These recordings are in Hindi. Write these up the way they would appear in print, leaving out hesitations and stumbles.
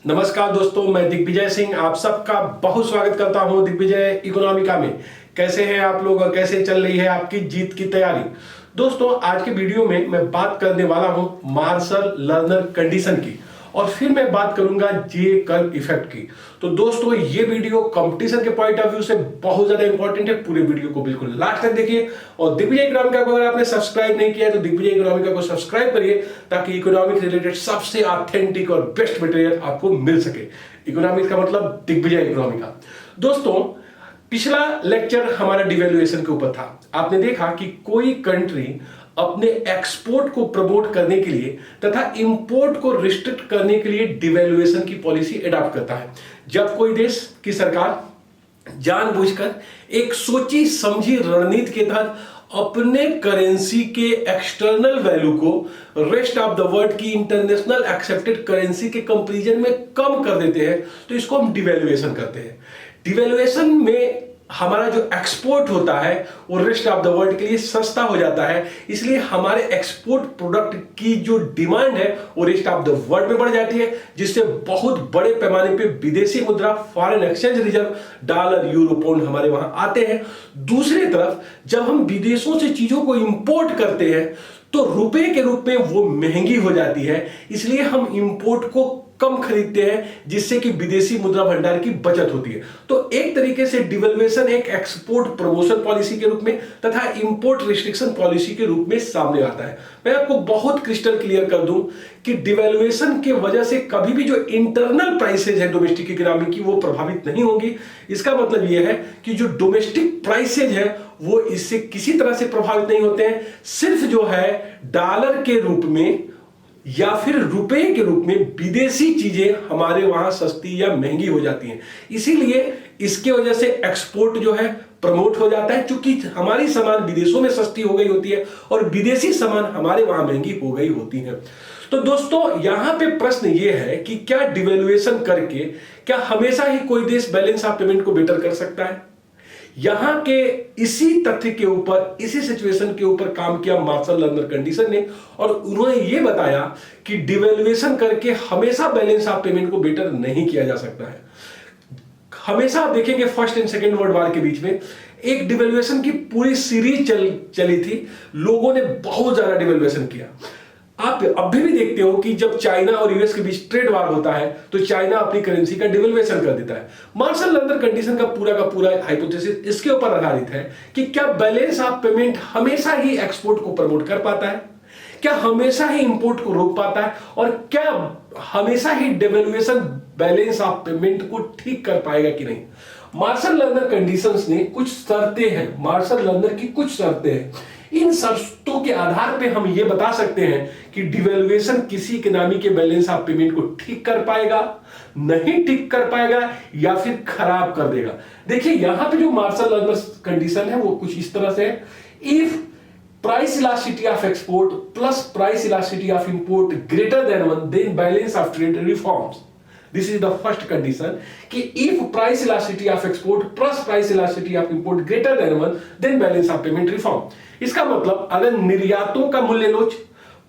नमस्कार दोस्तों, मैं दिग्विजय सिंह आप सबका बहुत स्वागत करता हूं दिग्विजय इकोनॉमिका में। कैसे हैं आप लोग और कैसे चल रही है आपकी जीत की तैयारी। दोस्तों, आज के वीडियो में मैं बात करने वाला हूं मार्शल लर्नर कंडीशन की और फिर मैं बात करूंगा जे कर्व इफेक्ट की। तो दोस्तों, ये वीडियो कंपटीशन के पॉइंट ऑफ व्यू से बहुत ज्यादा इंपॉर्टेंट है। पूरे वीडियो को बिल्कुल लास्ट तक देखिए और दिग्विजय इकोनॉमिका को अगर आपने सब्सक्राइब नहीं किया है तो दिग्विजय इकोनॉमिका को सब्सक्राइब करिए ताकि इकोनॉमिक रिलेटेड सबसे ऑथेंटिक और बेस्ट मटेरियल आपको मिल सके। इकोनॉमिक्स का मतलब दिग्विजय इकोनॉमिका। दोस्तों, पिछला लेक्चर हमारा डिवैल्यूएशन के ऊपर था। आपने देखा कि कोई कंट्री अपने एक्सपोर्ट को प्रमोट करने के लिए तथा इंपोर्ट को रिस्ट्रिक्ट करने के लिए डिवैल्यूएशन की पॉलिसी अडॉप्ट करता है। जब कोई देश की सरकार जानबूझकर एक सोची समझी रणनीति के तहत अपने करेंसी के एक्सटर्नल वैल्यू को रेस्ट ऑफ द वर्ल्ड की इंटरनेशनल एक्सेप्टेड करेंसी के कंपैरिजन में कम कर देते हैं, तो इसको हम डिवैल्यूएशन करते हैं। डिवैल्यूएशन में हमारा जो एक्सपोर्ट होता है वो रेस्ट ऑफ द वर्ल्ड के लिए सस्ता हो जाता है, इसलिए हमारे एक्सपोर्ट प्रोडक्ट की जो डिमांड है वो रेस्ट ऑफ द वर्ल्ड में बढ़ जाती है, जिससे बहुत बड़े पैमाने पे विदेशी मुद्रा, foreign exchange reserve, dollar, euro, pound हमारे वहां आते हैं। दूसरी तरफ जब हम विदेशों से चीजों को इंपोर्ट करते हैं तो रुपए के रूप में वो महंगी हो जाती है, इसलिए हम इंपोर्ट को कम खरीदते हैं, जिससे कि विदेशी मुद्रा भंडार की बचत होती है। तो एक तरीके से डिवैल्यूएशन एक एक्सपोर्ट प्रमोशन पॉलिसी के रूप में तथा इंपोर्ट रिस्ट्रिक्शन पॉलिसी के रूप में सामने आता है। मैं आपको बहुत क्रिस्टल क्लियर कर दूं कि डिवैल्यूएशन की वजह से कभी भी जो इंटरनल प्राइसेज है डोमेस्टिक इकोनॉमी की वो प्रभावित नहीं होंगी। इसका मतलब यह है कि जो डोमेस्टिक प्राइसेज है वो इससे किसी तरह से प्रभावित नहीं होते हैं। सिर्फ जो है डॉलर के रूप में या फिर रुपए के रूप में विदेशी चीजें हमारे वहां सस्ती या महंगी हो जाती हैं, इसीलिए इसके वजह से एक्सपोर्ट जो है प्रमोट हो जाता है, क्योंकि हमारी सामान विदेशों में सस्ती हो गई होती है और विदेशी सामान हमारे वहां महंगी हो गई होती है। तो दोस्तों, यहां पे प्रश्न ये है कि क्या डिवैल्यूएशन करके क्या हमेशा ही कोई देश बैलेंस ऑफ पेमेंट को बेटर कर सकता है? यहां के इसी तथ्य के ऊपर, इसी सिचुएशन के ऊपर काम किया मार्शल लर्नर कंडीशन ने और उन्होंने यह बताया कि डिवैल्यूएशन करके हमेशा बैलेंस ऑफ पेमेंट को बेटर नहीं किया जा सकता है। हमेशा आप देखेंगे first and second world war के बीच में एक डिवैल्यूएशन की पूरी सीरीज चली थी। लोगों ने बहुत ज्यादा डिवैल्यूएशन किया। आप अभी भी देखते हो कि जब चाइना और यूएस के बीच ट्रेड वार होता है तो चाइना अपनी करेंसी का डिवैल्यूएशन कर देता है। मार्शल लर्नर कंडीशन का पूरा हाइपोथेसिस इसके ऊपर आधारित है कि क्या बैलेंस ऑफ पेमेंट हमेशा ही एक्सपोर्ट को प्रमोट कर पाता है, क्या हमेशा ही इंपोर्ट को रोक पाता है और क्या हमेशा ही डिवैल्यूएशन बैलेंस ऑफ पेमेंट को ठीक कर पाएगा कि नहीं। मार्शल लर्नर कंडीशंस ने कुछ शर्तें हैं, मार्शल लर्नर की कुछ शर्तें हैं। इन शर्तों के आधार पे हम ये बता सकते हैं कि डिवैल्यूएशन किसी इकोनॉमी के बैलेंस ऑफ पेमेंट को ठीक कर पाएगा, नहीं ठीक कर पाएगा या फिर खराब कर देगा। देखिए, यहां पे जो मार्शल लर्नर कंडीशन है वो कुछ इस तरह से है। If price elasticity of export plus price elasticity of import greater than 1 then balance of trade reforms. This is the first condition कि if price elasticity of export plus price elasticity of import greater than 1 then balance of payment reform। इसका मतलब अगर निर्यातों का मूल्य लोच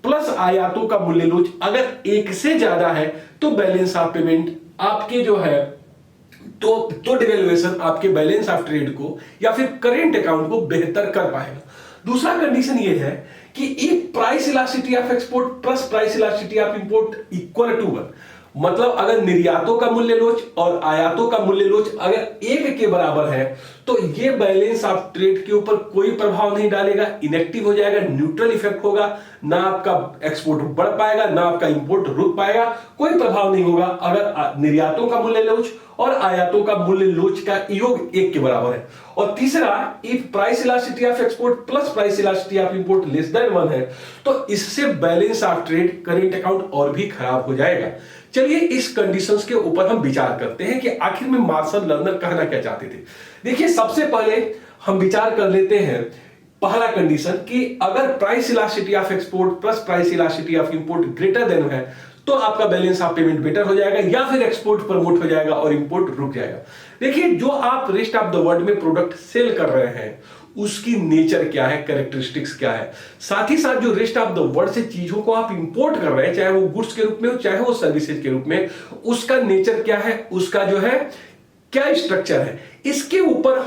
प्लस आयातों का मूल्य लोच अगर एक से ज्यादा है तो बैलेंस ऑफ पेमेंट आपके जो है तो डिवैल्यूएशन आपके बैलेंस ऑफ ट्रेड को या फिर करेंट अकाउंट को बेहतर कर पाएगा। दूसरा कंडीशन ये है कि if price elasticity of export plus price elasticity of import equal to 1, मतलब अगर निर्यातों का मूल्य लोच और आयातों का मूल्य लोच अगर एक के बराबर है तो ये बैलेंस ऑफ ट्रेड के ऊपर कोई प्रभाव नहीं डालेगा, इनएक्टिव हो जाएगा, न्यूट्रल इफेक्ट होगा। ना आपका एक्सपोर्ट बढ़ पाएगा ना आपका इंपोर्ट रुक पाएगा, कोई प्रभाव नहीं होगा अगर निर्यातों का मूल्य लोच और आयातों का मूल्य लोच का योग एक के बराबर है। और तीसरा, if price elasticity of export plus price elasticity of import less than 1 है तो इससे balance of trade, current account और भी खराब हो जाएगा। चलिए इस कंडीशंस के ऊपर हम विचार करते हैं कि आखिर में मार्शल लर्नर कहना क्या चाहते थे। देखिए, सबसे पहले हम विचार कर लेते हैं पहला कंडीशन कि अगर price elasticity of export plus price elasticity of import greater then है तो आपका बैलेंस ऑफ पेमेंट बेटर हो जाएगा या फिर एक्सपोर्ट प्रमोट हो जाएगा और इंपोर्ट रुक जाएगा। देखिए, जो आप रेस्ट ऑफ द वर्ल्ड में प्रोडक्ट सेल कर रहे हैं उसकी नेचर क्या है, कैरेक्टरिस्टिक्स क्या है। साथ ही साथ जो रेस्ट ऑफ द वर्ल्ड से चीजों को आप इंपोर्ट कर रहे हैं, चाहे वो गुड्स के रूप में हो चाहे वो सर्विसेज के रूप में, उसका नेचर क्या है, उसका जो है क्या स्ट्रक्चर है, इसके ऊपर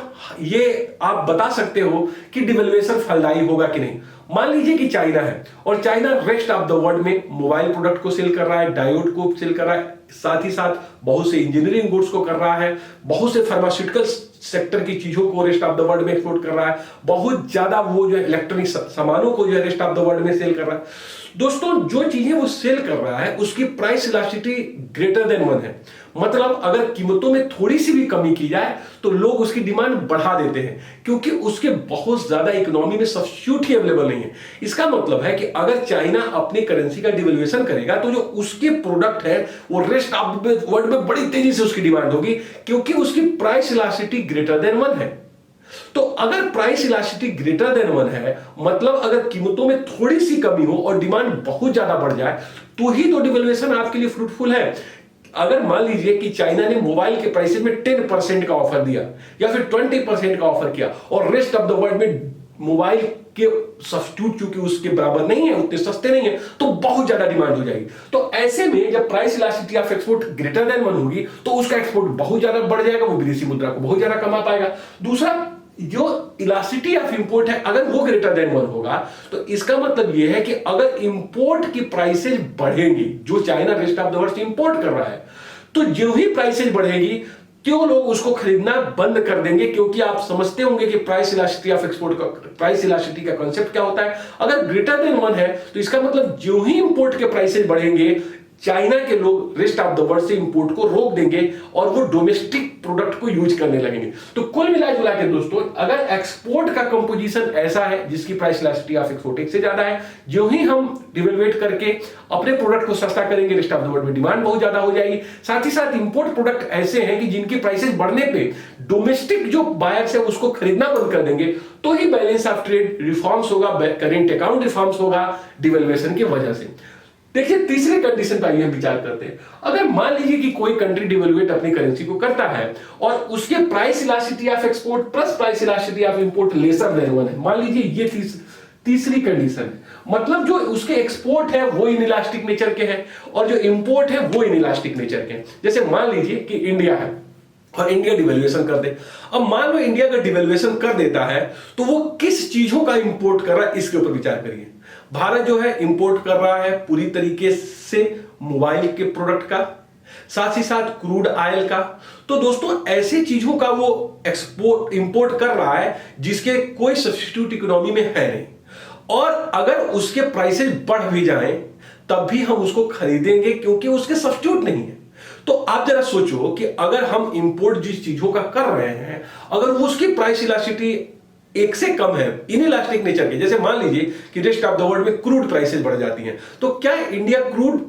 ये आप बता सकते हो कि डिवेल्युएशन फलदायी होगा कि नहीं। मान लीजिए कि चाइना है और China rest of the world में मोबाइल प्रोडक्ट को सेल कर रहा है, डायोड को सेल कर रहा है, साथ ही साथ बहुत से इंजीनियरिंग गुड्स को कर रहा है, बहुत से फार्मास्यूटिकल सेक्टर की चीजों को रेस्ट ऑफ द वर्ल्ड में एक्सपोर्ट कर रहा है, बहुत ज्यादा वो जो इलेक्ट्रॉनिक सामानों को जो है रेस्ट ऑफ द वर्ल्ड में सेल कर रहा है। दोस्तों जो चीजें वो सेल कर रहा है उसकी प्राइस इलास्टिसिटी ग्रेटर देन 1 है। मतलब अगर कीमतों में थोड़ी सी भी कमी की जाए तो लोग उसकी डिमांड बढ़ा देते हैं, क्योंकि उसके बहुत ज्यादा इकोनॉमी में सब्स्टिट्यूट ही अवेलेबल नहीं है। इसका मतलब है कि अगर चाइना अपनी करेंसी का डिवैल्यूएशन करेगा तो जो उसके प्रोडक्ट है वो रेस्ट ऑफ द वर्ल्ड में बड़ी तेजी से उसकी डिमांड होगी, क्योंकि उसकी प्राइस इलास्टिसिटी ग्रेटर देन 1 है। तो अगर प्राइस इलास्टिसिटी ग्रेटर देन 1 है, मतलब अगर कीमतों में थोड़ी सी कमी हो और डिमांड बहुत ज्यादा बढ़ जाए तो ही तो डिवैल्यूएशन आपके लिए फ्रूटफुल है। अगर मान लीजिए कि चाइना ने मोबाइल के प्राइसेस में 10% का ऑफर दिया या फिर 20% का ऑफर किया और रेस्ट ऑफ द वर्ल्ड में मोबाइल के सब्स्टिट्यूट चूंकि उसके बराबर नहीं है, उतने सस्ते नहीं है, तो बहुत ज्यादा डिमांड हो जाएगी। तो ऐसे में जब price elasticity of export greater than 1 होगी तो उसका एक्सपोर्ट बहुत ज्यादा बढ़ जाएगा, वो विदेशी मुद्रा को बहुत ज्यादा कमा पाएगा। दूसरा, जो इलास्टिसिटी ऑफ इंपोर्ट है अगर वो ग्रेटर देन 1 होगा तो इसका मतलब यह है कि अगर इंपोर्ट की प्राइसेज बढ़ेंगी, जो China rest of the world से इंपोर्ट कर रहा है, तो जो ही प्राइसेज बढ़ेगी क्यों लोग उसको खरीदना बंद कर देंगे, क्योंकि आप समझते होंगे कि प्राइस इलास्टिसिटी ऑफ एक्सपोर्ट का, प्राइस इलास्टिसिटी का कांसेप्ट क्या होता है। अगर ग्रेटर देन 1 है तो इसका मतलब जो ही इंपोर्ट के प्राइसेज बढ़ेंगे चाइना के लोग रेस्ट ऑफ द वर्ल्ड से इंपोर्ट को रोक देंगे और वो डोमेस्टिक प्रोडक्ट को यूज करने लगेंगे। तो कुल मिला के दोस्तों, अगर एक्सपोर्ट का कंपोजिशन ऐसा है जिसकी प्राइस इलास्टिसिटी ऑफ एक्सपोर्ट 1 से ज्यादा है, जो ही हम डिवेल्युएट करके अपने प्रोडक्ट को सस्ता करेंगे रेस्ट ऑफ द वर्ल्ड में डिमांड बहुत ज्यादा हो जाएगी। साथ ही साथ इंपोर्ट प्रोडक्ट ऐसे हैं कि जिनकी प्राइसेस बढ़ने पे डोमेस्टिक जो बायर्स है उसको खरीदना बंद कर देंगे, तो ही बैलेंस ऑफ ट्रेड रिफॉर्म्स होगा, करेंट अकाउंट रिफॉर्म्स होगा डिवेल्युएशन की वजह से। देखिए तीसरे कंडीशन पर हम विचार करते हैं। अगर मान लीजिए कि कोई कंट्री डिवेल्युएट अपनी करेंसी को करता है और उसके price elasticity of export plus price elasticity of import lesser than 1 है, मान लीजिए ये तीसरी कंडीशन है, मतलब जो उसके एक्सपोर्ट है वो इनइलास्टिक नेचर के हैं और जो इंपोर्ट है वो इनइलास्टिक नेचर के हैं। जैसे मान लीजिए कि इंडिया है और इंडिया डिवेल्युएशन कर दे। अब मान लो इंडिया का डिवेल्युएशन कर देता है तो वो किस चीजों का इंपोर्ट कर रहा है इसके ऊपर विचार करिए। भारत जो है इंपोर्ट कर रहा है पूरी तरीके से मोबाइल के प्रोडक्ट का, साथ ही साथ क्रूड ऑयल का। तो दोस्तों ऐसी चीजों का वो एक्सपोर्ट इंपोर्ट कर रहा है जिसके कोई सब्स्टिट्यूट इकोनॉमी में है नहीं, और अगर उसके प्राइसेस बढ़ भी जाएं तब भी हम उसको खरीदेंगे क्योंकि उसके सब्स्टिट्यूट नहीं है। तो आप जरा सोचो कि अगर हम इंपोर्ट जिस चीजों का कर रहे हैं अगर वो उसकी प्राइस इलास्टिसिटी 1 से कम है, इनइलास्टिक नेचर के, जैसे मान लीजिए कि रेस्ट ऑफ द वर्ल्ड में क्रूड प्राइसेस बढ़ जाती हैं, तो क्या इंडिया क्रूड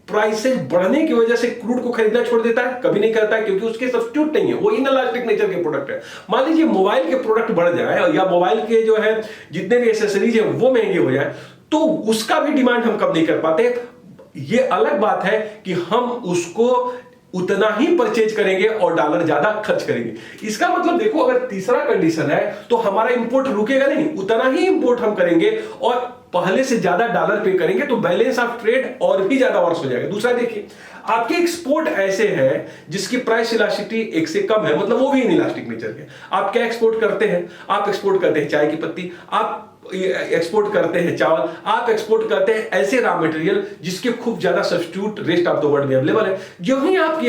प्राइसेस बढ़ने की वजह से क्रूड को खरीदना छोड़ देता है? कभी नहीं करता है, क्योंकि उसके सब्स्टिट्यूट नहीं है, वो इनइलास्टिक नेचर के प्रोडक्ट है। मान लीजिए मोबाइल के प्रोडक्ट बढ़ जाए या मोबाइल के जो है जितने भी एसेसरीज है वो महंगे हो जाए तो उसका भी डिमांड हम कम नहीं कर पाते। ये अलग बात है कि हम उसको उतना ही परचेज करेंगे और डॉलर ज्यादा खर्च करेंगे। इसका मतलब देखो, अगर तीसरा कंडीशन है तो हमारा इंपोर्ट रुकेगा नहीं, उतना ही इंपोर्ट हम करेंगे और पहले से ज्यादा डॉलर पे करेंगे, तो बैलेंस ऑफ ट्रेड और भी ज्यादा वर्स हो जाएगा। दूसरा देखिए, आपके एक्सपोर्ट ऐसे हैं जिसकी प्राइस इलास्टिसिटी 1 से कम है, मतलब वो भी इनइलास्टिक नेचर के। आप क्या एक्सपोर्ट करते हैं? आप एक्सपोर्ट करते हैं चाय की पत्ती, आप एक्सपोर्ट करते हैं चावल, आप एक्सपोर्ट करते हैं ऐसे रॉ मटेरियल जिसके खूब ज्यादा substitute rest of the world में अवेलेबल है। जो ही आपकी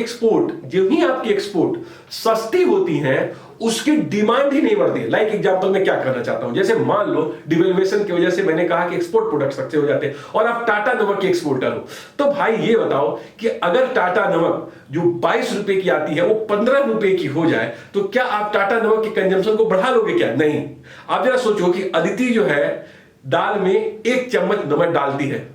एक्सपोर्ट सस्ती होती हैं उसकी डिमांड ही नहीं बढ़ती है। लाइक एग्जांपल मैं क्या करना चाहता हूं, जैसे मान लो डिवेल्युएशन की वजह से मैंने कहा कि एक्सपोर्ट प्रोडक्ट सस्ते हो जाते हैं और आप टाटा नमक के एक्सपोर्टर हो, तो भाई ये बताओ कि अगर टाटा नमक जो 22 रुपए की आती है वो 15 रुपए की हो जाए तो क्या आप टाटा नमक के कंजम्पशन को बढ़ा लोगे? क्या नहीं। आप जरा सोचो कि अदिति जो है दाल में 1 चम्मच नमक डालती है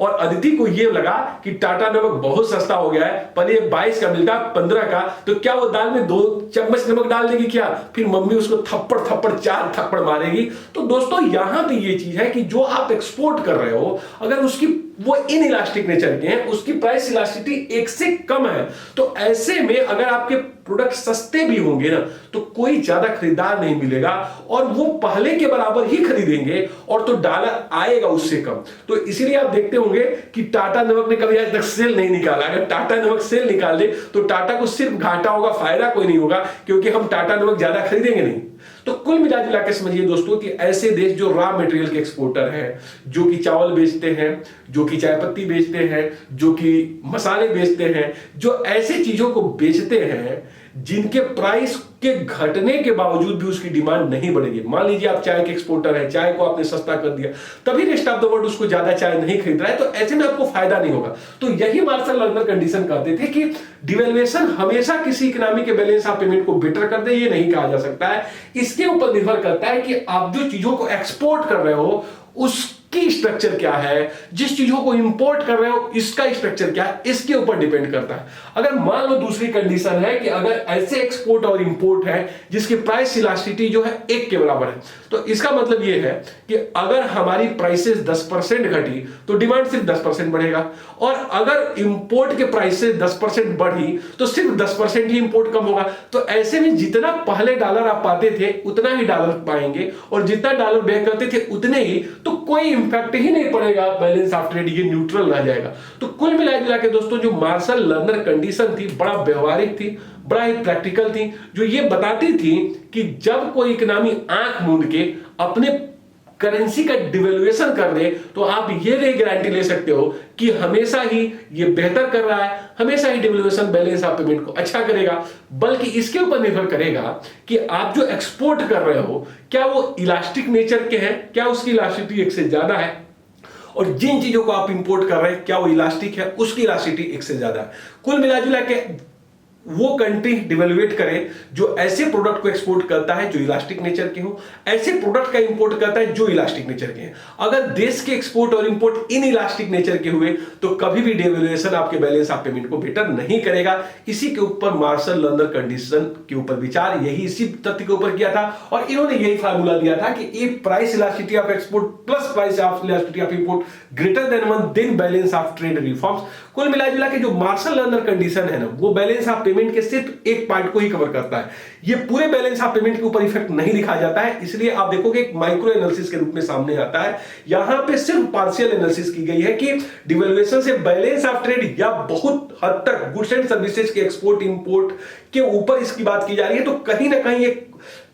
और अदिति को ये लगा कि टाटा नमक बहुत सस्ता हो गया है, पहले 22 का मिलता 15 का, तो क्या वो दाल में 2 चम्मच नमक डाल देगी? क्या फिर मम्मी उसको थप्पड़ 4 थप्पड़ मारेगी? तो दोस्तों यहां पे ये चीज है कि जो आप एक्सपोर्ट कर रहे हो अगर उसकी वो इनइलास्टिक नेचर के हैं, उसकी प्राइस इलास्टिसिटी 1 से कम है। तो ऐसे में अगर आपके प्रोडक्ट सस्ते भी होंगे ना तो कोई ज्यादा खरीदार नहीं मिलेगा और वो पहले के बराबर ही खरीदेंगे और तो डॉलर आएगा उससे कम। तो इसीलिए आप देखते होंगे कि टाटा नमक ने कभी आज तक सेल नहीं निकाला। अगर टाटा नमक सेल निकाल दे तो टाटा को सिर्फ घाटा होगा, फायदा कोई नहीं होगा, क्योंकि हम टाटा नमक ज्यादा खरीदेंगे नहीं। तो कुल मिला जुला के समझिए दोस्तों कि ऐसे देश जो रॉ मटेरियल के एक्सपोर्टर हैं, जो कि चावल बेचते हैं, जो कि चाय पत्ती बेचते हैं, जो कि मसाले बेचते हैं, जो ऐसे चीजों को बेचते हैं जिनके प्राइस के घटने के बावजूद भी उसकी डिमांड नहीं बढ़ेगी। मान लीजिए आप चाय के एक्सपोर्टर हैं, चाय को आपने सस्ता कर दिया, तभी रेस्ट ऑफ द वर्ल्ड उसको ज्यादा चाय नहीं खरीद रहा है, तो ऐसे में आपको फायदा नहीं होगा। तो यही मार्शल लर्नर कंडीशन कहते थे कि डिवेल्युएशन हमेशा किसी इकोनॉमी के बैलेंस ऑफ पेमेंट को बेटर कर दे, ये नहीं कहा जा सकता है। इसके ऊपर निर्भर करता है कि आप जो चीजों को एक्सपोर्ट कर रहे हो उसकी स्ट्रक्चर क्या है, जिस चीजों को इंपोर्ट कर रहे हो इसका स्ट्रक्चर क्या है, इसके ऊपर डिपेंड करता है। अगर मान लो दूसरी कंडीशन है कि अगर ऐसे एक्सपोर्ट और इंपोर्ट है जिसकी प्राइस इलास्टिसिटी जो है 1 के बराबर है, तो इसका मतलब यह है कि अगर हमारी प्राइसेस 10% घटी तो डिमांड सिर्फ 10% बढ़ेगा, और अगर इंपोर्ट के प्राइसेस 10% बढ़ी तो सिर्फ 10% ही इंपोर्ट कम होगा। तो ऐसे में जितना पहले डॉलर आप पाते थे उतना ही डॉलर पाएंगे, और जितना डॉलर व्यय करते थे उतने ही, तो कोई इंपैक्ट ही नहीं पड़ेगा बैलेंस ऑफ ट्रेड, ये न्यूट्रल रह जाएगा। तो कुल मिला के दोस्तों जो मार्शल लर्नर कंडीशन थी बड़ा व्यवहारिक थी, बड़ा ही प्रैक्टिकल थी, जो ये बताती थी कि जब कोई इकोनॉमी आंख मूंद के अपने करेंसी का डिवेल्युएशन कर दे तो आप ये नहीं गारंटी ले सकते हो कि हमेशा ही ये बेहतर कर रहा है, हमेशा ही डिवेल्युएशन बैलेंस ऑफ पेमेंट को अच्छा करेगा, बल्कि इसके ऊपर निर्भर करेगा कि आप जो एक्सपोर्ट कर रहे हो क्या वो इलास्टिक नेचर के हैं, क्या उसकी इलास्टिसिटी 1 से ज्यादा है, और जिन चीजों को आप इंपोर्ट कर रहे हैं क्या वो इलास्टिक है, उसकी इलास्टिसिटी 1 से ज्यादा है। कुल मिला के वो कंट्री डिवेल्युएट करे जो ऐसे प्रोडक्ट को एक्सपोर्ट करता है जो इलास्टिक नेचर के हो, ऐसे प्रोडक्ट का इंपोर्ट करता है जो इलास्टिक नेचर के हैं। अगर देश के एक्सपोर्ट और इंपोर्ट इन इलास्टिक नेचर के हुए तो कभी भी डिवेल्युएशन आपके बैलेंस ऑफ पेमेंट को बेटर नहीं करेगा। इसी के ऊपर मार्शल लर्नर कंडीशन के ऊपर विचार यही इसी तथ्य के ऊपर किया था, और इन्होंने यही फार्मूला दिया था कि एक price elasticity of export plus price of elasticity of import greater than 1 then balance of trade reforms. कुल मिला के जो मार्शल लर्नर कंडीशन है ना वो बैलेंस ऑफ पेमेंट के सिर्फ एक पार्ट को ही कवर करता है, ये पूरे बैलेंस ऑफ पेमेंट के ऊपर इफेक्ट नहीं दिखाया जाता है। इसलिए आप देखोगे एक माइक्रो एनालिसिस के रूप में सामने आता है, यहां पे सिर्फ पार्शियल एनालिसिस की गई है कि डिवेल्युएशन से बैलेंस ऑफ ट्रेड या बहुत हद तक गुड्स एंड सर्विसेज के एक्सपोर्ट इंपोर्ट के ऊपर इसकी बात की जा रही है। तो कहीं ना कहीं एक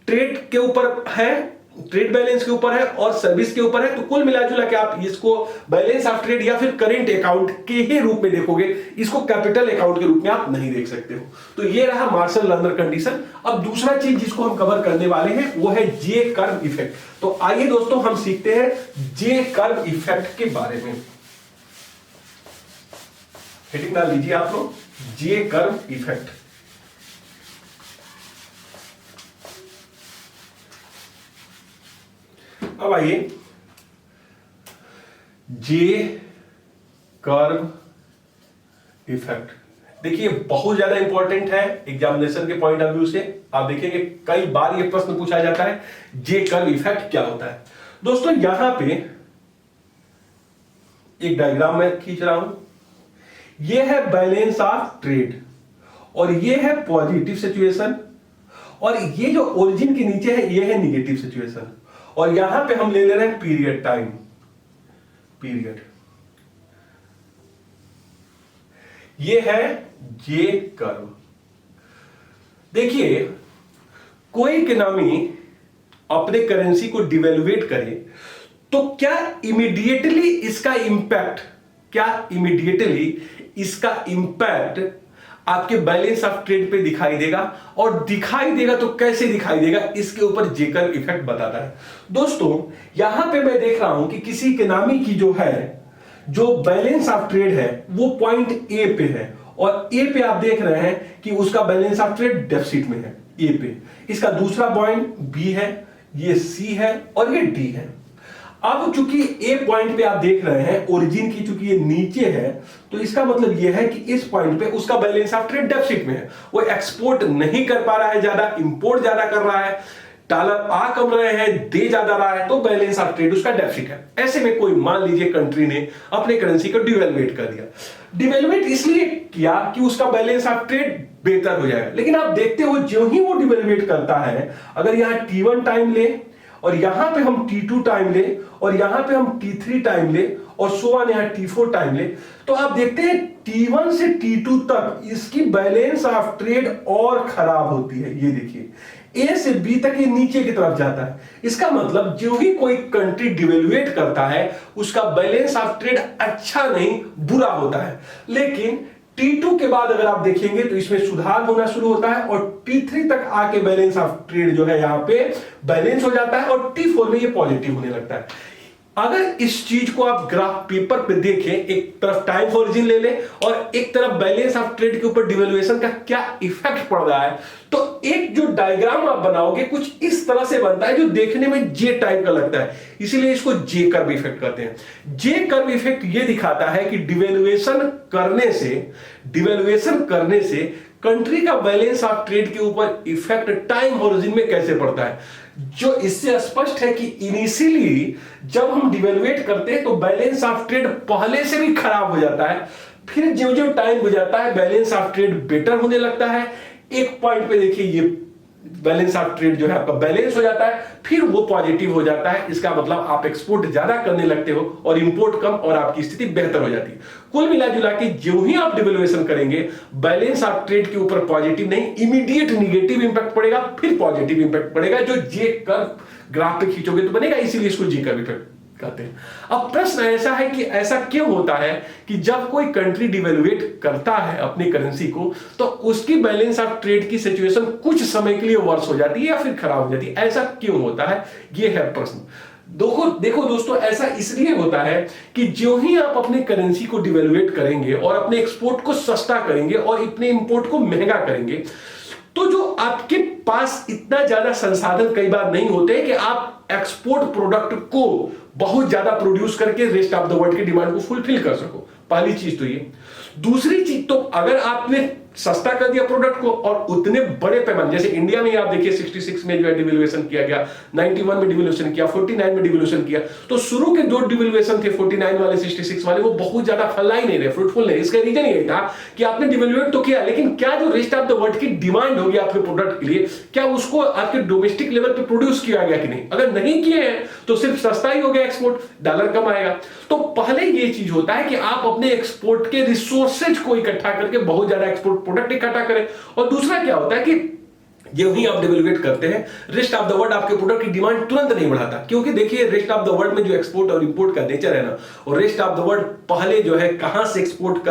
ट्रेड के ऊपर है, ट्रेड बैलेंस के ऊपर है और सर्विस के ऊपर है। तो कुल मिलाजुला के आप इसको बैलेंस ऑफ ट्रेड या फिर करेंट अकाउंट के ही रूप में देखोगे, इसको कैपिटल अकाउंट के रूप में आप नहीं देख सकते हो। तो ये रहा मार्शल लर्नर कंडीशन। अब दूसरा चीज जिसको हम कवर करने वाले हैं वो है जे कर्व इफेक्ट। तो आइए दोस्तों हम सीखते हैं जे कर्व इफेक्ट के बारे में। हेडिंग डाल लीजिए आप लोग, जे कर्व इफेक्ट। अब आइए जे कर्व इफेक्ट, देखिए बहुत ज्यादा इंपॉर्टेंट है एग्जामिनेशन के पॉइंट ऑफ व्यू से। आप देखेंगे कई बार ये प्रश्न पूछा जाता है जे कर्व इफेक्ट क्या होता है। दोस्तों यहां पे एक डायग्राम मैं खींच रहा हूं, ये है बैलेंस ऑफ ट्रेड और ये है पॉजिटिव सिचुएशन, और ये जो ओरिजिन के नीचे है ये है निगेटिव सिचुएशन, और यहां पे हम ले ले रहे हैं पीरियड टाइम, पीरियड। ये है जे कर्व। देखिए कोई इकोनॉमी अपने करेंसी को डिवेल्युएट करे तो क्या इमीडिएटली इसका इंपैक्ट आपके बैलेंस ऑफ ट्रेड पे दिखाई देगा, और दिखाई देगा तो कैसे दिखाई देगा, इसके ऊपर जे कर्व इफेक्ट बताता है। दोस्तों यहां पे मैं देख रहा हूं कि किसी इकोनॉमी की जो बैलेंस ऑफ ट्रेड है वो पॉइंट ए पे है, और ए पे आप देख रहे हैं कि उसका बैलेंस ऑफ ट्रेड डेफिसिट में है ए पे। इसका दूसरा पॉइंट बी है, ये सी है और ये डी है। अब चूंकि ए पॉइंट पे आप देख रहे हैं ओरिजिन की चूंकि ये नीचे है, तो इसका मतलब ये है कि इस पॉइंट पे उसका बैलेंस ऑफ ट्रेड डेफिसिट में है, वो एक्सपोर्ट नहीं कर पा रहा है, ज्यादा इंपोर्ट ज्यादा कर रहा है। डॉलर आ कम रहे हैं, दे ज्यादा रहा है, तो बैलेंस ऑफ ट्रेड उसका डेफिसिट है। ऐसे में कोई मान लीजिए कंट्री ने अपने करेंसी को डिवेल्युएट कर दिया। डिवेल्युएट इसलिए किया कि उसका बैलेंस ऑफ ट्रेड बेहतर हो जाएगा, लेकिन आप देखते हो जो ही वो डिवेल्युएट करता है, अगर यहां T1 टाइम ले और यहां पे हम T2 टाइम ले और यहां पे हम T3 टाइम ले और सो ऑन यहां T4 टाइम ले, तो आप देखते हैं T1 से T2 तक इसकी बैलेंस ऑफ ट्रेड और खराब होती है। ये देखिए A से B तक ये नीचे की तरफ जाता है। इसका मतलब जो ही कोई कंट्री डिवेल्युएट करता है उसका बैलेंस ऑफ ट्रेड अच्छा नहीं बुरा होता है। लेकिन T2 के बाद अगर आप देखेंगे तो इसमें सुधार होना शुरू होता है और T3 तक आके बैलेंस ऑफ ट्रेड जो है यहां पे बैलेंस हो जाता है और T4 में ये पॉजिटिव होने लगता है। अगर इस चीज को आप ग्राफ पेपर पे देखें, एक तरफ टाइम ओरिजिन ले ले और एक तरफ बैलेंस ऑफ ट्रेड के ऊपर डिवेल्युएशन का क्या इफेक्ट पड़ रहा है, तो एक जो डायग्राम आप बनाओगे कुछ इस तरह से बनता है जो देखने में जे टाइप का लगता है, इसीलिए इसको जे कर्व इफेक्ट कहते हैं। जे कर्व इफेक्ट ये दिखाता है कि डिवेल्युएशन करने से कंट्री का बैलेंस ऑफ ट्रेड के ऊपर इफेक्ट टाइम ओरिजिन में कैसे पड़ता है, जो इससे स्पष्ट है कि इनिशियली जब हम डिवेल्युएट करते हैं तो बैलेंस ऑफ ट्रेड पहले से भी खराब हो जाता है, फिर जो जो टाइम हो जाता है बैलेंस ऑफ ट्रेड बेटर होने लगता है। एक पॉइंट पे देखिए ये बैलेंस ऑफ ट्रेड जो है आपका बैलेंस हो जाता है, फिर वो पॉजिटिव हो जाता है। इसका मतलब आप एक्सपोर्ट ज्यादा करने लगते हो और इंपोर्ट कम और आपकी स्थिति बेहतर हो जाती है। कुल मिला जुला के जो ही आप डिवेल्युएशन करेंगे बैलेंस ऑफ ट्रेड के ऊपर पॉजिटिव नहीं इमीडिएट निगेटिव इंपैक्ट पड़ेगा, फिर पॉजिटिव इंपैक्ट पड़ेगा, जो जे कर्व ग्राफ पे खींचोगे तो बनेगा, इसीलिए इसको जे कर्व इफेक्ट कहते हैं। अब प्रश्न ऐसा है कि ऐसा क्यों होता है कि जब कोई कंट्री डिवेल्युएट करता है अपनी करेंसी को तो उसकी बैलेंस ऑफ ट्रेड की सिचुएशन कुछ समय के लिए वर्स हो जाती है या फिर खराब हो जाती है, ऐसा क्यों होता है, ये है प्रश्न। देखो दोस्तों, ऐसा इसलिए होता है कि जो ही आप अपने करेंसी को डिवेल्युएट करेंगे और अपने एक्सपोर्ट को सस्ता करेंगे और अपने इंपोर्ट को महंगा करेंगे, तो जो आपके पास इतना ज्यादा संसाधन कई बार नहीं होते कि आप एक्सपोर्ट प्रोडक्ट को बहुत ज्यादा प्रोड्यूस करके रेस्ट ऑफ द वर्ल्ड की डिमांड को फुलफिल कर सको। पहली चीज तो ये। दूसरी चीज, तो अगर आपने सस्ता कर दिया प्रोडक्ट को और उतने बड़े पैमाने, जैसे इंडिया में आप देखिए 66 में जो है डिवेल्युएशन किया गया, 91 में डिवेल्युएशन किया, 49 में डिवेल्युएशन किया, तो शुरू के दो डिवेल्युएशन थे 49 वाले 66 वाले, वो बहुत ज्यादा फलाई नहीं रहे, फ्रूटफुल नहीं। इसका रीजन ये था कि आपने डिवेल्युएट तो किया, लेकिन क्या जो रेस्ट ऑफ द वर्ल्ड की डिमांड होगी आपके प्रोडक्ट के लिए, क्या उसको आपके डोमेस्टिक लेवल पे प्रोड्यूस किया गया कि नहीं? अगर नहीं किए हैं तो सिर्फ सस्ता ही हो गया एक्सपोर्ट, डॉलर कम आएगा। तो पहले ये चीज होता है कि आप अपने एक्सपोर्ट के रिसोर्सेज को इकट्ठा करके बहुत ज्यादा एक्सपोर्ट प्रोडक्ट इकट्ठा करें। और दूसरा क्या होता है कि जो ही आप डिवेल्युएट करते हैं रेस्ट ऑफ द वर्ल्ड आपके प्रोडक्ट की डिमांड तुरंत नहीं बढ़ाता, क्योंकि देखिए रेस्ट ऑफ द वर्ल्ड में जो एक्सपोर्ट और इंपोर्ट का नेचर है ना, और रेस्ट ऑफ द वर्ल्ड पहले जो है कहां से एक्सपोर्ट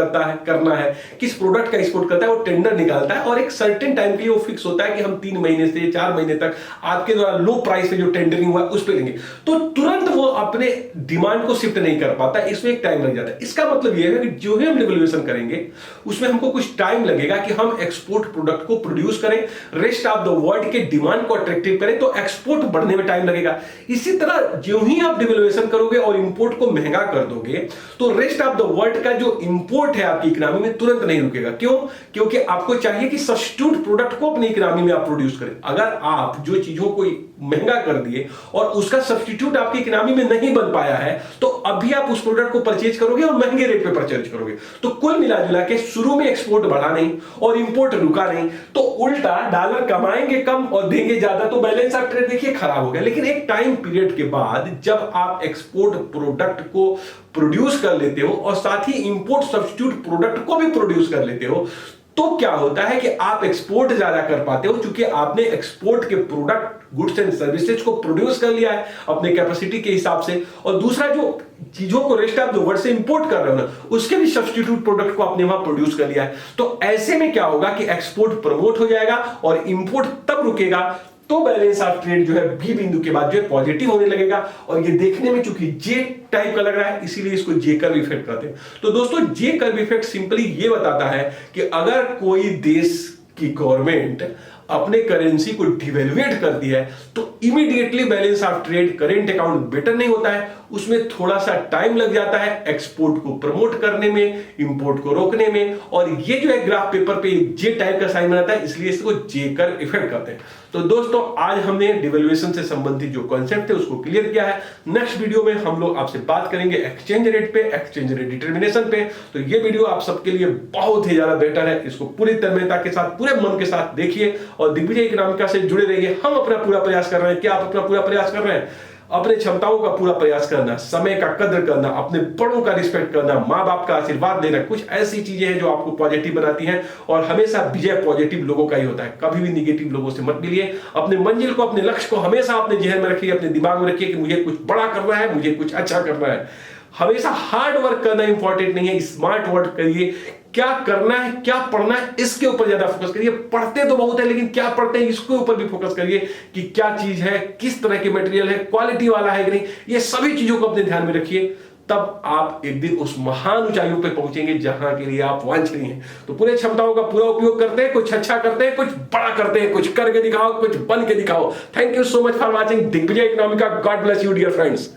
करना है, किस प्रोडक्ट का एक्सपोर्ट करता है, वो टेंडर निकालता है और एक सर्टेन टाइम के लिए वो फिक्स होता है कि हम 3 महीने से 4 महीने तक आपके द्वारा लो प्राइस पे जो टेंडरिंग हुआ उस पर लेंगे। तो तुरंत वो अपने डिमांड को शिफ्ट नहीं कर पाता, इसमें एक टाइम लग जाता है। इसका मतलब यह है कि जो ही हम डिवेल्युएशन करेंगे उसमें हमको कुछ टाइम लगेगा कि हम एक्सपोर्ट प्रोडक्ट को प्रोड्यूस करें, रेस्ट ऑफ द वर्ल्ड के डिमांड को अट्रैक्टिव करें, तो एक्सपोर्ट बढ़ने में टाइम लगेगा। इसी तरह जो ही आप डिवेल्युएशन करोगे और इंपोर्ट को महंगा कर दोगे तो रेस्ट ऑफ द वर्ल्ड का जो इंपोर्ट है आपकी इकोनॉमी में तुरंत नहीं रुकेगा। क्यों? क्योंकि आपको चाहिए कि सब्स्टिट्यूट प्रोडक्ट को अपनी इकोनॉमी में आप प्रोड्यूस करें। अगर आप जो चीजों को महंगा कर दिए और उसका सब्स्टिट्यूट आपकी इकोनॉमी में नहीं बन पाया है तो अभी आप उस प्रोडक्ट को परचेज करोगे और महंगे रेट पे परचेज करोगे। तो कुल मिला जुला के शुरू में एक्सपोर्ट बढ़ा नहीं और इंपोर्ट रुका नहीं, तो उल्टा डॉलर कमाएंगे कम और देंगे ज्यादा, तो बैलेंस ऑफ ट्रेड देखिए खराब हो गया। लेकिन एक टाइम पीरियड के बाद जब आप एक्सपोर्ट प्रोडक्ट को प्रोड्यूस कर लेते हो और साथ ही इंपोर्ट सब्स्टिट्यूट प्रोडक्ट को भी प्रोड्यूस कर लेते हो, तो क्या होता है कि आप एक्सपोर्ट ज्यादा कर पाते हो, क्योंकि आपने एक्सपोर्ट के प्रोडक्ट गुड्स एंड सर्विसेज को प्रोड्यूस कर लिया है अपने कैपेसिटी के हिसाब से। और दूसरा, जो चीजों को रेस्ट ऑफ द वर्ल्ड से इंपोर्ट कर रहे हो ना, उसके भी सब्स्टिट्यूट प्रोडक्ट को आपने वहां प्रोड्यूस कर लिया है। तो ऐसे में क्या होगा कि एक्सपोर्ट प्रमोट हो जाएगा और इंपोर्ट तब रुकेगा तो बैलेंस ऑफ ट्रेड जो है बी बिंदु के बाद जो है पॉजिटिव होने लगेगा। और ये देखने में चूंकि जे टाइप का लग रहा है, इसीलिए इसको जे कर्व इफेक्ट कहते हैं। तो दोस्तों, जे कर्व इफेक्ट सिंपली ये बताता है कि अगर कोई देश की गवर्नमेंट अपने करेंसी को डिवेल्युएट कर दिया है तो immediately balance of trade current account better नहीं होता है, उसमें थोड़ा सा टाइम लग जाता है एक्सपोर्ट को प्रमोट करने में, इंपोर्ट को रोकने में। और ये जो है ग्राफ पेपर पे जे टाइप का साइन बनाता है, इसलिए इसको जे कर इफेक्ट करते हैं। तो दोस्तों आज हमने डिवेल्युएशन से संबंधित जो कॉन्सेप्ट है उसको क्लियर किया है। नेक्स्ट वीडियो में हम लोग आपसे बात करेंगे एक्सचेंज रेट पे, एक्सचेंज रेट डिटर्मिनेशन पे। तो ये वीडियो आप सबके लिए बहुत ही ज्यादा बेटर है, इसको पूरी तन्मयता के साथ, पूरे मन के साथ देखिए और दिग्विजय इकोनॉमिका से जुड़े रहिए। हम अपना पूरा प्रयास कर रहे हैं, क्या आप अपना पूरा प्रयास कर रहे हैं? अपने क्षमताओं का पूरा प्रयास करना, समय का कदर करना, अपने बड़ों का रिस्पेक्ट करना, माँ बाप का आशीर्वाद लेना, कुछ ऐसी चीजें हैं जो आपको पॉजिटिव बनाती हैं। और हमेशा विजय पॉजिटिव लोगों का ही होता है, कभी भी निगेटिव लोगों से मत मिलिए। अपने मंजिल को, अपने लक्ष्य को हमेशा अपने जहन में रखिए, अपने दिमाग में रखिए कि मुझे कुछ बड़ा करना है, मुझे कुछ अच्छा करना है। हमेशा हार्ड वर्क करना इंपॉर्टेंट नहीं है, स्मार्ट वर्क करिए। क्या करना है, क्या पढ़ना है, इसके ऊपर ज्यादा फोकस करिए। पढ़ते तो बहुत है लेकिन क्या पढ़ते हैं इसके ऊपर भी फोकस करिए कि क्या चीज है, किस तरह के मटेरियल है, क्वालिटी वाला है कि नहीं, ये सभी चीजों को अपने ध्यान में रखिए। तब आप एक दिन उस महान ऊंचाइयों पे पहुंचेंगे जहां के लिए आप वांछनीय हैं। तो पूरे क्षमताओं का पूरा उपयोग करते हैं, कुछ अच्छा करते हैं, कुछ बड़ा करते हैं, कुछ करके दिखाओ, कुछ बन के दिखाओ। Thank you so much for watching Digvijay Economica. God bless you dear friends.